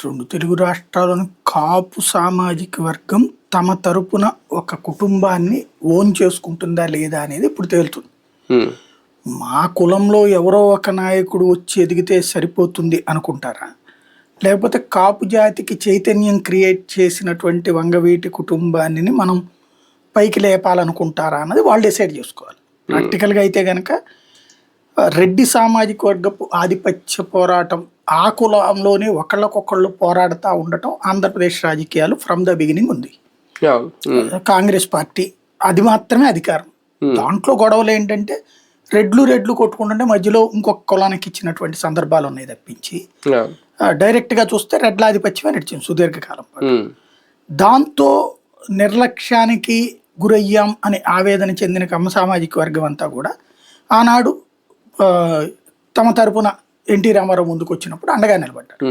రెండు తెలుగు రాష్ట్రాల్లోని కాపు సామాజిక వర్గం తమ తరపున ఒక కుటుంబాన్ని ఓన్ చేసుకుంటుందా లేదా అనేది ఇప్పుడు తేలుతుంది. మా కులంలో ఎవరో ఒక నాయకుడు వచ్చి ఎదిగితే సరిపోతుంది అనుకుంటారా, లేకపోతే కాపు జాతికి చైతన్యం క్రియేట్ చేసినటువంటి వంగవీటి కుటుంబాన్ని మనం పైకి లేపాలనుకుంటారా అన్నది వాళ్ళు డిసైడ్ చేసుకోవాలి. ప్రాక్టికల్గా అయితే కనుక రెడ్డి సామాజిక వర్గపు ఆధిపత్య పోరాటం ఆ కులంలోనే ఒకళ్ళకొకళ్ళు పోరాడుతూ ఉండటం ఆంధ్రప్రదేశ్ రాజకీయాలు ఫ్రమ్ ద బిగినింగ్ ఉంది. కాంగ్రెస్ పార్టీ అది మాత్రమే అధికారం. దాంట్లో గొడవలు ఏంటంటే రెడ్లు కొట్టుకుంటుంటే మధ్యలో ఇంకొక కులానికి ఇచ్చినటువంటి సందర్భాలు ఉన్నాయి తప్పించి డైరెక్ట్గా చూస్తే రెడ్ల ఆధిపత్యమే నడిచింది సుదీర్ఘకాలం పాటు. దాంతో నిర్లక్ష్యానికి గురయ్యాం అని ఆవేదన చెందిన కమ్మ సామాజిక వర్గం అంతా కూడా ఆనాడు తమ తరపున ఎన్టీ రామారావు ముందుకు వచ్చినప్పుడు అండగా నిలబడ్డారు.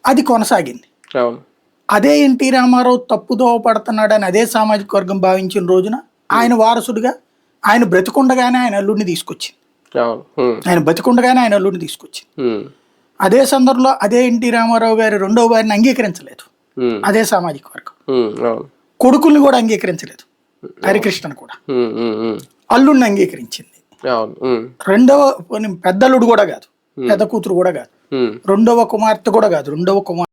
అది కొనసాగింది. అదే ఎన్టీ రామారావు తప్పుదోవ పడుతున్నాడని అదే సామాజిక వర్గం భావించిన రోజున ఆయన వారసుడిగా ఆయన బ్రతికుండగానే ఆయన అల్లుడిని తీసుకొచ్చింది. అదే సందర్భంలో అదే ఎన్టీ రామారావు గారి రెండవ వారిని అంగీకరించలేదు అదే సామాజిక వర్గం. కొడుకుల్ని కూడా అంగీకరించలేదు. హరికృష్ణను కూడా అల్లుడిని అంగీకరించింది. రెండవ పెద్దల్లుడు కూడా కాదు, పెద్ద కూతురు కూడా కాదు, రెండవ కుమార్తె కూడా కాదు, రెండవ కుమార్తె